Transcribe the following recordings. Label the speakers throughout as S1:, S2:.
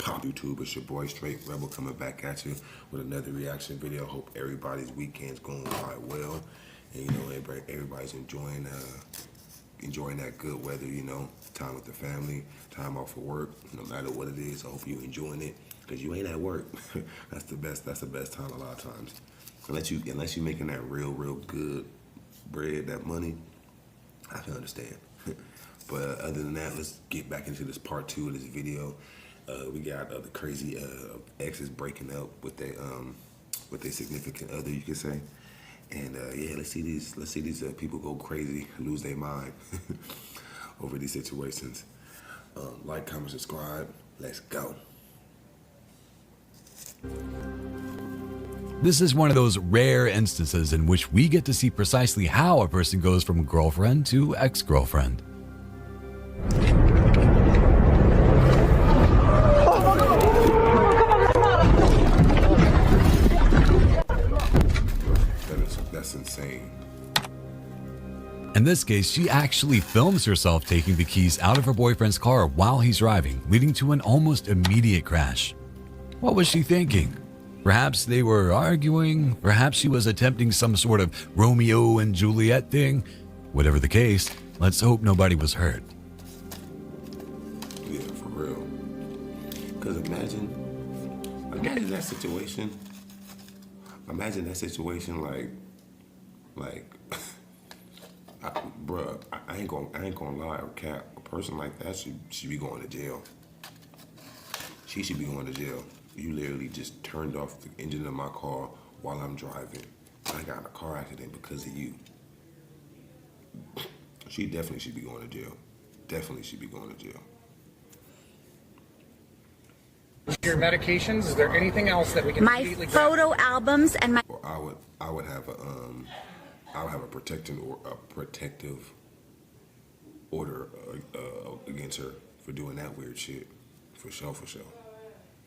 S1: Pop YouTube, it's your boy Straight Rebel coming back at you with another reaction video. Hope everybody's weekend's going quite well, and you know everybody's enjoying that good weather. You know, time with the family, time off of work. No matter what it is, I hope you're enjoying it because you ain't at work. That's the best. That's the best time a lot of times. Unless you making that real good bread, that money, I can understand. But other than that, let's get back into this part 2 of this video. We got the crazy exes breaking up with their significant other, you could say. And yeah, let's see these people go crazy, lose their mind over these situations. Like, comment, subscribe. Let's go.
S2: This is one of those rare instances in which we get to see precisely how a person goes from girlfriend to ex-girlfriend.
S1: That's insane.
S2: In this case, she actually films herself taking the keys out of her boyfriend's car while he's driving, leading to an almost immediate crash. What was she thinking? Perhaps they were arguing, perhaps she was attempting some sort of Romeo and Juliet thing. Whatever the case, let's hope nobody was hurt.
S1: Yeah, for real. Because imagine that situation. Imagine that situation bruh, I ain't gonna lie or cap. A person like that should be going to jail. She should be going to jail. You literally just turned off the engine of my car while I'm driving. I got in a car accident because of you. She definitely should be going to jail. Definitely should be going to jail.
S3: Your medications? Is there anything else that we can?
S4: My photo albums and my.
S1: Well, I would have a protective order against her for doing that weird shit. For sure.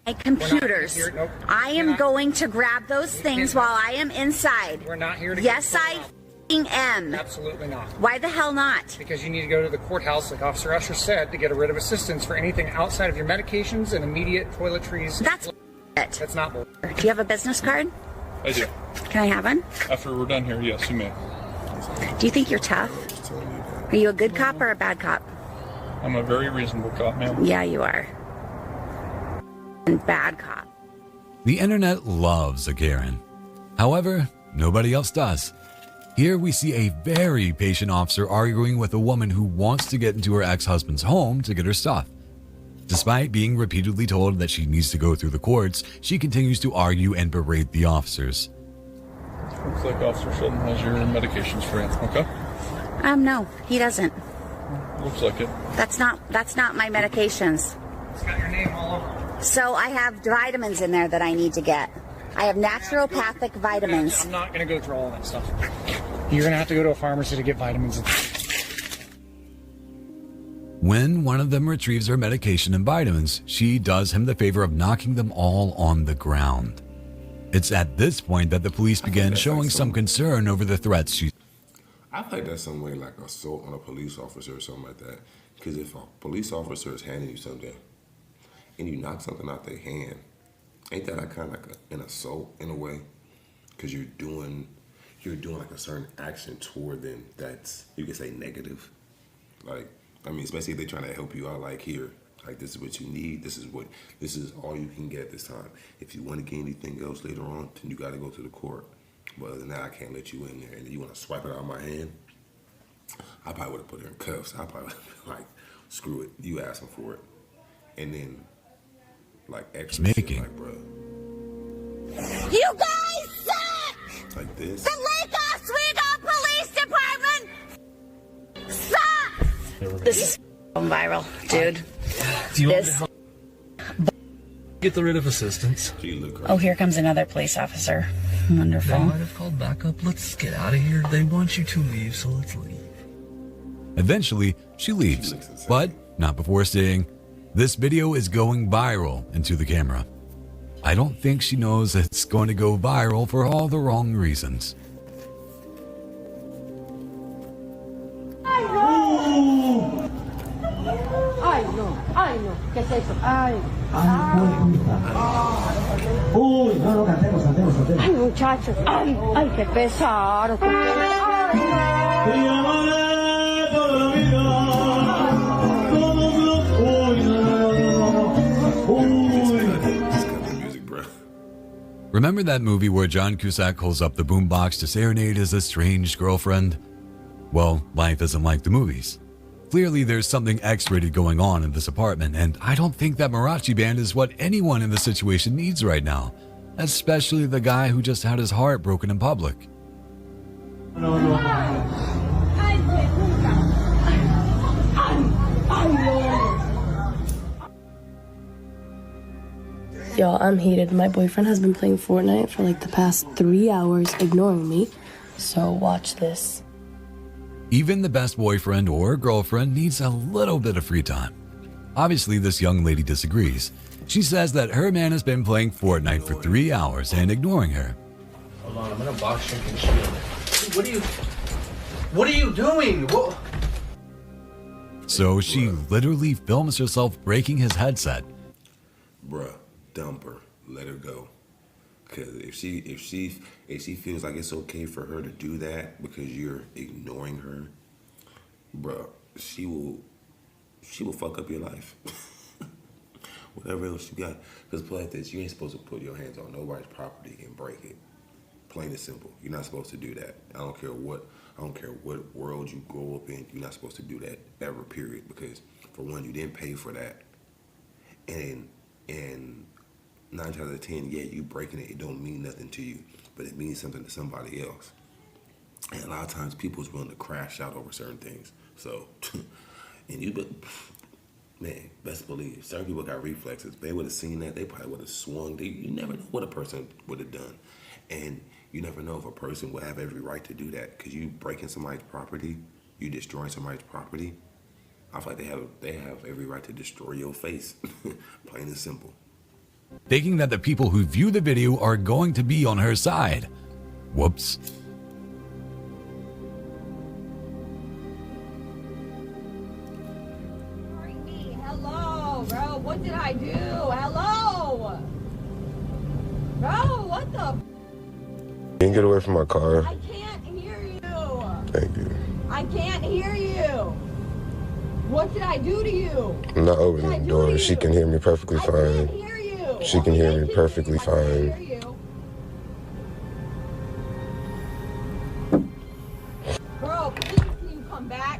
S4: My computers.
S3: Nope.
S4: I am going to grab those things while I am inside.
S3: We're not here to.
S4: Yes, I am.
S3: Absolutely not.
S4: Why the hell not?
S3: Because you need to go to the courthouse, like Officer Usher said, to get a writ of assistance for anything outside of your medications and immediate toiletries.
S4: That's it.
S3: That's not.
S4: Do you have a business card?
S5: I do.
S4: Can I have one?
S5: After we're done here, yes, you may.
S4: Do you think you're tough? Are you a good cop or a bad cop?
S5: I'm a very reasonable cop, ma'am.
S4: Yeah, you are. And bad cop.
S2: The internet loves a Karen. However, nobody else does. Here we see a very patient officer arguing with a woman who wants to get into her ex-husband's home to get her stuff. Despite being repeatedly told that she needs to go through the courts, she continues to argue and berate the officers.
S5: Looks like Officer Sheldon has your medications for you, okay?
S4: No, he doesn't.
S5: Looks like it.
S4: That's not my medications.
S3: It's got your name all over.
S4: So I have vitamins in there that I need to get. I have naturopathic vitamins.
S3: I'm not going to go through all that stuff. You're going to have to go to a pharmacy to get vitamins.
S2: When one of them retrieves her medication and vitamins, she does him the favor of knocking them all on the ground. It's at this point that the police begin showing some concern over the threats she.
S1: I think that's some way like assault on a police officer or something like that. Because if a police officer is handing you something and you knock something out their hand, ain't that kind of like an assault in a way? Because you're doing like a certain action toward them that's, you can say, negative. Like, I mean, especially if they're trying to help you out, like, here, like, this is what you need, this is all you can get at this time. If you want to get anything else later on, then you got to go to the court. But other than that, I can't let you in there. And then you want to swipe it out of my hand, I probably would have put her in cuffs. I probably would have been like, screw it, you asking for it. And then, like, extra shit, like, bro.
S4: You guys suck!
S1: Like this.
S4: The Lake Oswego Police Department sucks! This is going viral, dude.
S6: Do you want to help get the writ of assistance?
S4: Oh, here comes another police officer. Wonderful.
S6: They might have called backup. Let's get out of here. They want you to leave, so let's leave.
S2: Eventually, she leaves, but not before saying, "This video is going viral," into the camera. I don't think she knows it's going to go viral for all the wrong reasons.
S7: I know.
S4: ¿Qué es eso? Ay.
S7: Uy, no, no, cantemos, cantemos, cantemos.
S4: Ay, muchachos. Ay, ay, qué pesado.
S7: Y amaré toda la vida, todos los... Uy, no, no, no, no. Uy.
S1: Just cut the music, bro.
S2: Remember that movie where John Cusack calls up the boombox to serenade his estranged girlfriend? Well, life isn't like the movies. Clearly, there's something X-rated going on in this apartment, and I don't think that mariachi band is what anyone in this situation needs right now, especially the guy who just had his heart broken in public.
S7: No, no.
S8: Y'all, I'm heated. My boyfriend has been playing Fortnite for like the past 3 hours, ignoring me. So watch this.
S2: Even the best boyfriend or girlfriend needs a little bit of free time. Obviously, this young lady disagrees. She says that her man has been playing Fortnite for 3 hours and ignoring her.
S6: Hold on, I'm gonna box shrink and shield. What are you doing? What?
S2: So she literally films herself breaking his headset.
S1: Bruh, dump her. Let her go. Cause if she feels like it's okay for her to do that because you're ignoring her, bruh, she will fuck up your life. Whatever else you got. Cause play like this, you ain't supposed to put your hands on nobody's property and break it. Plain and simple. You're not supposed to do that. I don't care what world you grow up in, you're not supposed to do that ever, period. Because for one, you didn't pay for that. And 9 times out of 10, yeah, you breaking it, it don't mean nothing to you, but it means something to somebody else. And a lot of times people's willing to crash out over certain things. So, man, best believe, certain people got reflexes. If they would have seen that, they probably would have swung. You never know what a person would have done. And you never know if a person would have every right to do that, because you breaking somebody's property, you destroying somebody's property. I feel like they have every right to destroy your face, plain and simple.
S2: Thinking that the people who view the video are going to be on her side. Whoops.
S9: Hello, bro. What did I do? Hello, bro. What the?
S10: Can you get away from my car?
S9: I can't hear you.
S10: Thank you.
S9: I can't hear you. What did I do to you?
S10: I'm not opening the door. She can hear me perfectly fine.
S9: I can't hear you.
S10: She can hear me perfectly
S9: I can't hear
S10: fine.
S9: you. Bro, please, can you come back?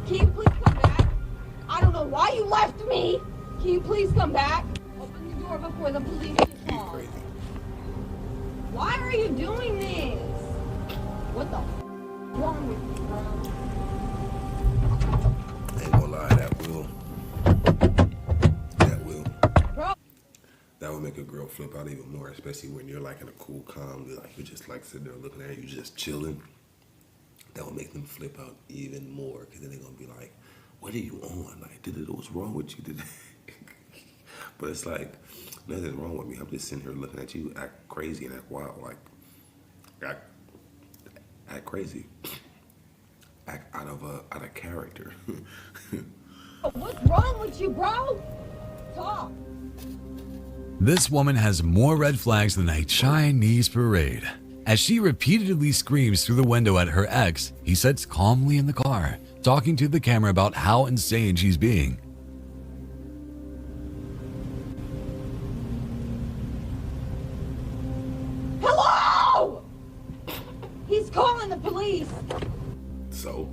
S9: Can you please come back? I don't know why you left me. Can you please come back? Open the door before the police get called. Why are you doing this? What the f wrong with you, bro?
S1: I ain't gonna lie, that would make a girl flip out even more, especially when you're like in a cool, calm, you're just like sitting there looking at her, you just chilling. That would make them flip out even more, because then they're gonna be like, what are you on? Like, what's wrong with you today? But it's like, nothing's wrong with me. I'm just sitting here looking at you act crazy and act wild, like, act crazy. Act out of character.
S9: What's wrong with you, bro? Talk.
S2: This woman has more red flags than a Chinese parade. As she repeatedly screams through the window at her ex, he sits calmly in the car, talking to the camera about how insane she's being.
S9: Hello! He's calling the police.
S1: So?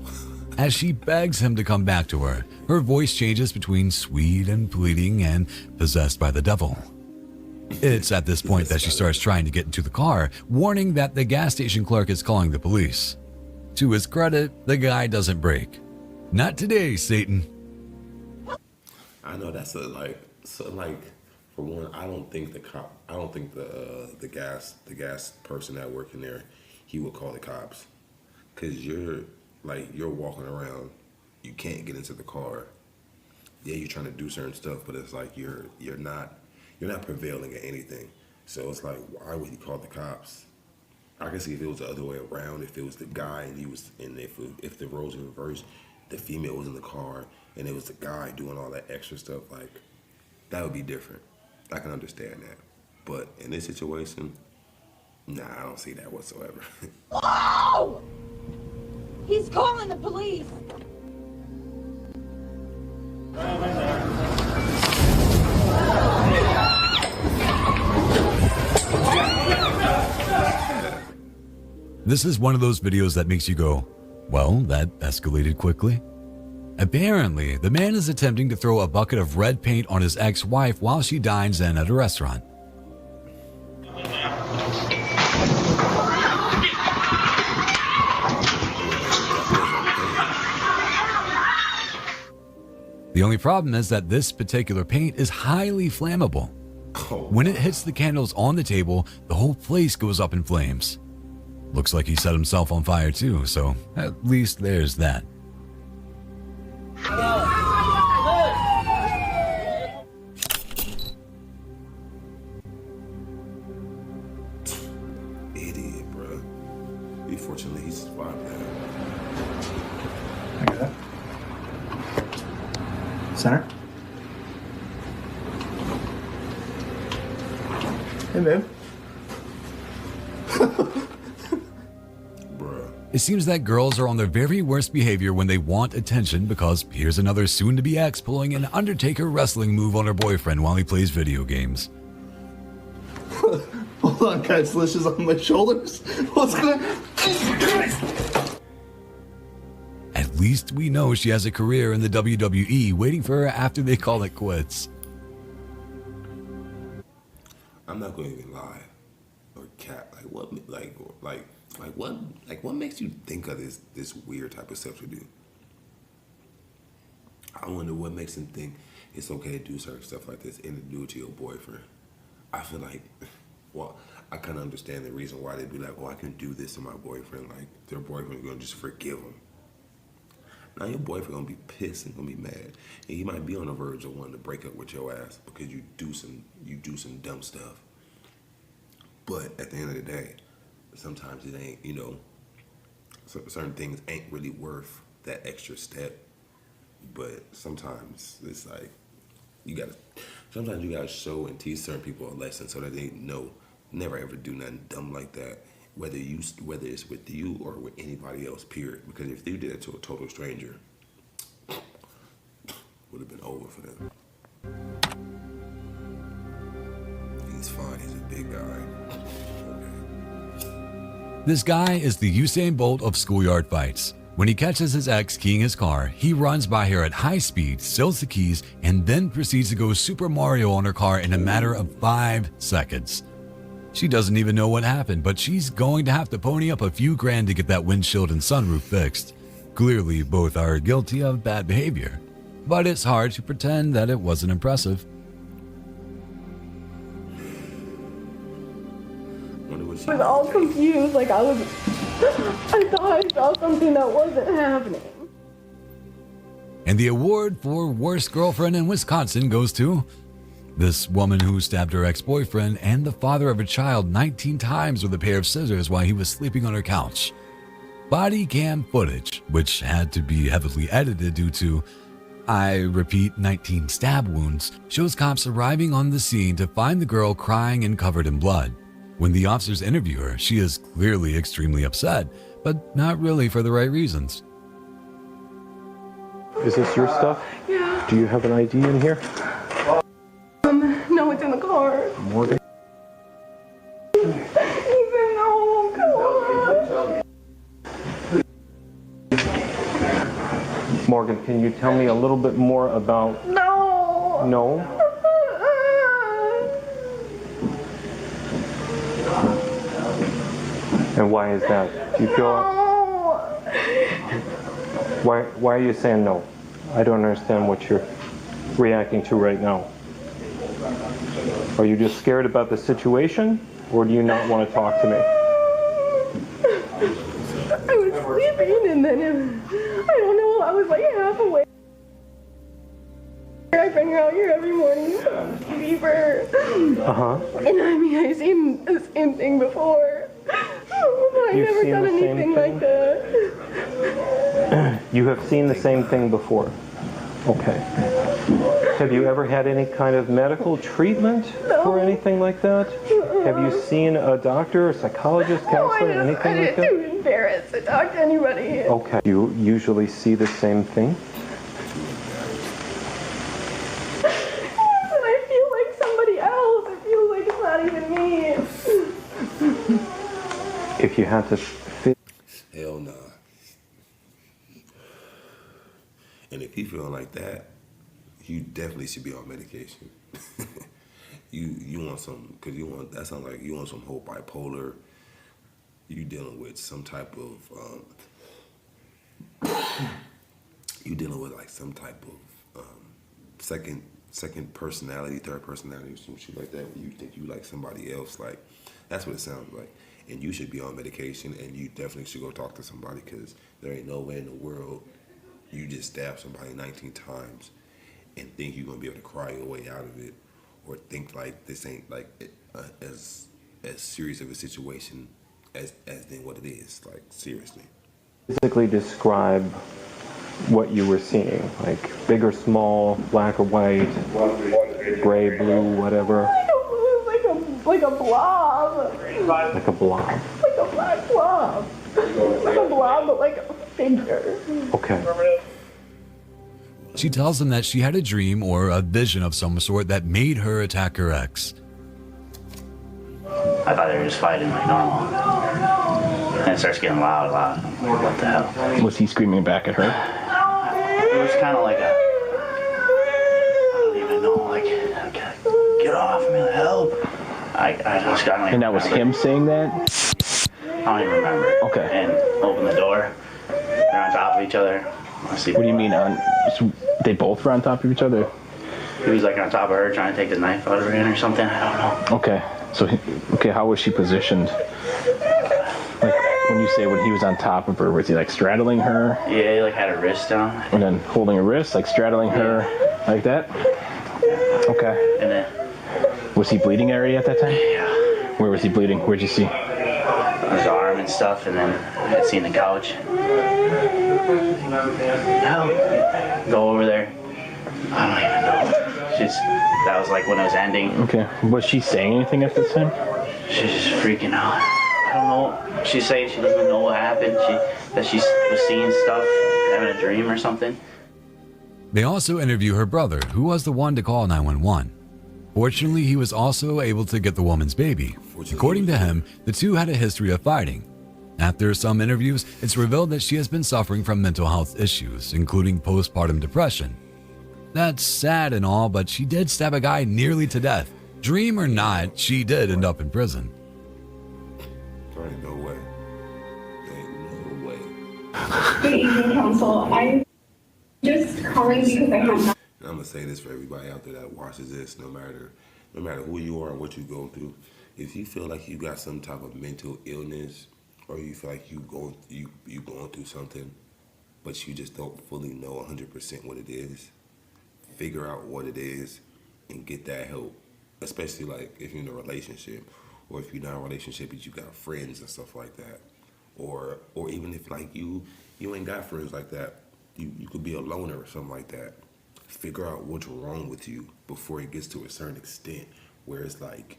S2: As she begs him to come back to her, her voice changes between sweet and pleading and possessed by the devil. It's at this point that she starts trying to get into the car, warning that the gas station clerk is calling the police. To his credit, the guy doesn't break. Not today, Satan.
S1: I know that's for one, I don't think the gas person that working there, he would call the cops, because you're walking around, you can't get into the car. Yeah, you're trying to do certain stuff, but it's like you're not prevailing at anything. So it's like, why would he call the cops? I can see if it was the other way around, if it was the guy and if the roles were reversed, the female was in the car, and it was the guy doing all that extra stuff, like, that would be different. I can understand that. But in this situation, nah, I don't see that whatsoever.
S9: Whoa! He's calling the police.
S2: This is one of those videos that makes you go, well, that escalated quickly. Apparently, the man is attempting to throw a bucket of red paint on his ex-wife while she dines in at a restaurant. The only problem is that this particular paint is highly flammable. When it hits the candles on the table, the whole place goes up in flames. Looks like he set himself on fire too, so at least there's that.
S1: Idiot, bro. Fortunately, he survived that.
S11: I got it. Center. Hey, babe.
S2: It seems that girls are on their very worst behavior when they want attention, because here's another soon-to-be ex pulling an Undertaker wrestling move on her boyfriend while he plays video games.
S11: Hold on, guys. Lish is on my shoulders. What's going on?
S2: At least we know she has a career in the WWE waiting for her after they call it quits.
S1: I'm not going to even lie or cap. What makes you think of this weird type of stuff to do? I wonder what makes him think it's okay to do certain stuff like this and to do it to your boyfriend. I feel like, well, I kind of understand the reason why they'd be like, oh, I can do this to my boyfriend. Like, their boyfriend's going to just forgive them. Now your boyfriend going to be pissed and going to be mad. And he might be on the verge of wanting to break up with your ass because you do some dumb stuff. But at the end of the day, sometimes it ain't, you know, certain things ain't really worth that extra step. But sometimes it's like, sometimes you gotta show and teach certain people a lesson so that they know, never ever do nothing dumb like that, whether it's with you or with anybody else, period. Because if they did it to a total stranger, would have been over for them. He's fine, he's a big guy.
S2: This guy is the Usain Bolt of schoolyard fights. When he catches his ex keying his car, he runs by her at high speed, steals the keys, and then proceeds to go Super Mario on her car in a matter of 5 seconds. She doesn't even know what happened, but she's going to have to pony up a few grand to get that windshield and sunroof fixed. Clearly, both are guilty of bad behavior, but it's hard to pretend that it wasn't impressive.
S8: I was all confused, like I thought I saw something that wasn't happening.
S2: And the award for worst girlfriend in Wisconsin goes to this woman who stabbed her ex-boyfriend and the father of a child 19 times with a pair of scissors while he was sleeping on her couch. Body cam footage, which had to be heavily edited due to, I repeat, 19 stab wounds, shows cops arriving on the scene to find the girl crying and covered in blood. When the officers interview her, she is clearly extremely upset, but not really for the right reasons.
S12: Is this your stuff?
S8: Yeah.
S12: Do you have an ID in here?
S8: No, it's in the car.
S12: Morgan?
S8: Ethan, no, come on.
S12: Morgan, can you tell me a little bit more about...
S8: No.
S12: No? And why is that? Do you feel... Why are you saying no? I don't understand what you're reacting to right now. Are you just scared about the situation, or do you not want to talk to me?
S8: I was sleeping and then, I don't know, I was like half awake. I bring her out here every morning to fever. And I mean, I've seen the same thing before. I've never done anything like that.
S12: You have seen the same thing before. Okay. Have you ever had any kind of medical treatment for anything like that? Have you seen a doctor, a psychologist, counselor, anything like that?
S8: I didn't too embarrassed to talk to anybody.
S12: Okay. You usually see the same thing?
S8: And I feel like somebody else. I feel like it's not even me.
S12: If you had to fit...
S1: Hell nah. And if you feeling like that, you definitely should be on medication. you want some, cause that sounds like you want some whole bipolar. You dealing with some type of, you dealing with like some type of second personality, third personality, or some shit like that. Where you think you like somebody else, like that's what it sounds like. And you should be on medication, and you definitely should go talk to somebody, cause there ain't no way in the world you just stab somebody 19 times and think you're gonna be able to cry your way out of it, or think like this ain't like as serious of a situation as than what it is. Like seriously.
S12: Physically describe what you were seeing, like big or small, black or white, gray, blue, whatever.
S8: Like a blob.
S12: Like a blob.
S8: Like a black blob. Like a blob, but like a figure.
S12: Okay.
S2: She tells him that she had a dream or a vision of some sort that made her attack her ex.
S13: I thought they were just fighting like normal. And it starts getting loud. I'm like, what the hell?
S14: Was he screaming back at her?
S13: It was kind of like a, I don't even know, like, get off me, help. I just got like.
S14: And that was him saying that?
S13: I don't even remember.
S14: Okay.
S13: And open the door. They're on top of each other.
S14: What do you mean they both were on top of each other?
S13: He was like on top of her trying to take the knife out of her hand or something. I don't know.
S14: Okay. So, how was she positioned? Like, when you say when he was on top of her, was he like straddling her?
S13: Yeah, he like had her wrist down.
S14: And then holding her wrist, like straddling her like that? Okay.
S13: And then...
S14: Was he bleeding already at that time?
S13: Yeah.
S14: Where was he bleeding? Where'd you see?
S13: His arm and stuff, and then I had seen the couch. Help! Go over there. I don't even know. That was like when it was ending.
S14: Okay. Was she saying anything at this time?
S13: She's just freaking out. I don't know. She's saying she doesn't know what happened. That she was seeing stuff, having a dream or something.
S2: They also interview her brother, who was the one to call 911. Fortunately, he was also able to get the woman's baby. According to him, the two had a history of fighting. After some interviews, it's revealed that she has been suffering from mental health issues, including postpartum depression. That's sad and all, but she did stab a guy nearly to death. Dream or not, she did end up in prison.
S1: There ain't no way. There ain't no way.
S15: Good evening, counsel. I'm just calling because I have...
S1: And I'm gonna say this for everybody out there that watches this, no matter who you are and what you go through. If you feel like you got some type of mental illness, or you feel like you going through something, but you just don't fully know 100% what it is, figure out what it is and get that help. Especially like if you're in a relationship, or if you're not in a relationship but you got friends and stuff like that, or even if like you ain't got friends like that, you could be a loner or something like that. Figure out what's wrong with you before it gets to a certain extent where it's like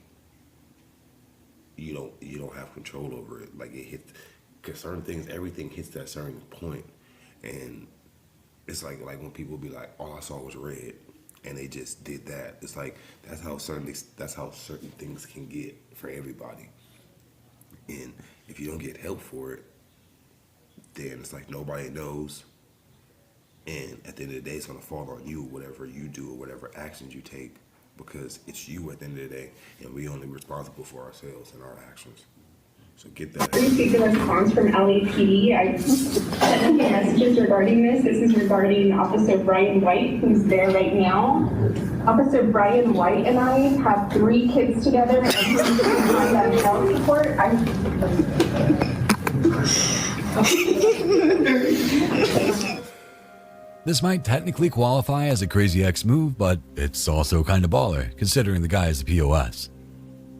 S1: you don't have control over it. Like it hits, because certain things, everything hits that certain point, and it's like when people be like, all I saw was red, and they just did that. It's like that's how certain things can get for everybody. And if you don't get help for it, then it's like nobody knows. And at the end of the day, it's gonna fall on you, whatever you do or whatever actions you take, because it's you at the end of the day, and we only responsible for ourselves and our actions. So get that.
S15: I received a response from LAPD. I sent them messages regarding this. This is regarding Officer Brian White, who's there right now. Officer Brian White and I have 3 kids together, and he's behind that child support.
S2: This might technically qualify as a crazy ex move, but it's also kind of baller, considering the guy is a POS.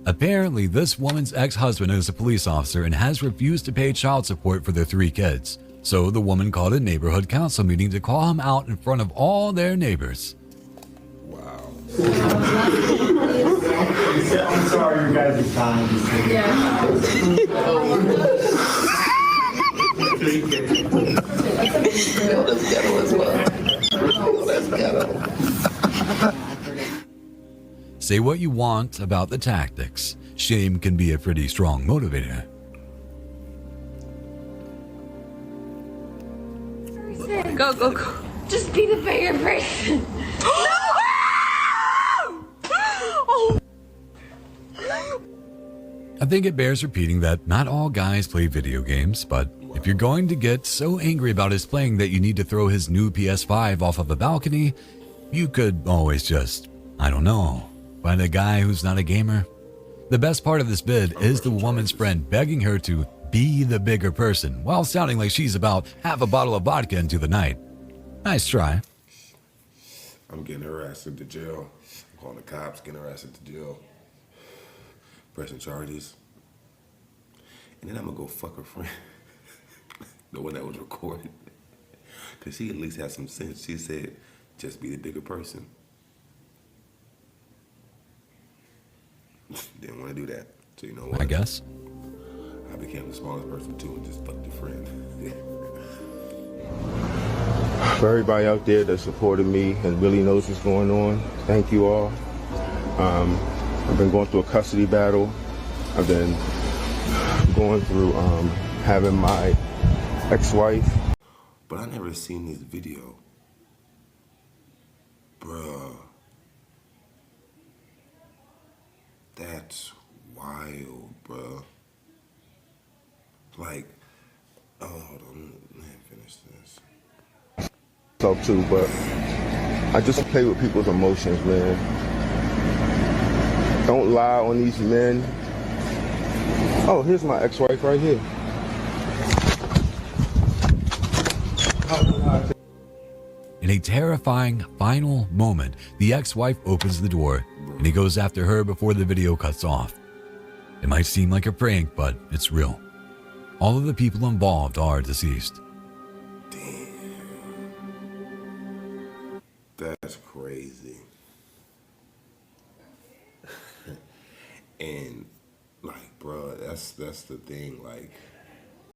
S2: Apparently, this woman's ex-husband is a police officer and has refused to pay child support for their 3 kids. So the woman called a neighborhood council meeting to call him out in front of all their neighbors.
S1: Wow.
S7: I'm sorry, you guys are time.
S2: Say what you want about the tactics. Shame can be a pretty strong motivator.
S9: Go, go, go. Just be the bigger person.
S2: I think it bears repeating that not all guys play video games, but if you're going to get so angry about his playing that you need to throw his new PS5 off of a balcony, you could always just, I don't know, find a guy who's not a gamer. The best part of this bid is the woman's friend begging her to be the bigger person while sounding like she's about half a bottle of vodka into the night. Nice try.
S1: I'm getting her ass into jail. I'm calling the cops, getting her ass into jail. Pressing charges. And then I'm gonna go fuck her friend. The one that was recorded. Cause she at least had some sense. She said, just be the bigger person. Didn't want to do that. So you know what?
S2: I guess.
S1: I became the smallest person too and just fucked a friend.
S10: For everybody out there that supported me and really knows what's going on, thank you all. I've been going through a custody battle. I've been going through having my ex-wife.
S1: But I never seen this video. Bruh. That's wild, bruh. Like, oh, hold on, let me finish this.
S10: Self too, but I just play with people's emotions, man. Don't lie on these men. Oh, here's my ex-wife right here.
S2: In a terrifying final moment, the ex-wife opens the door and he goes after her before the video cuts off. It might seem like a prank, but it's real. All of the people involved are deceased.
S1: That's crazy. And like, bro, that's the thing. Like,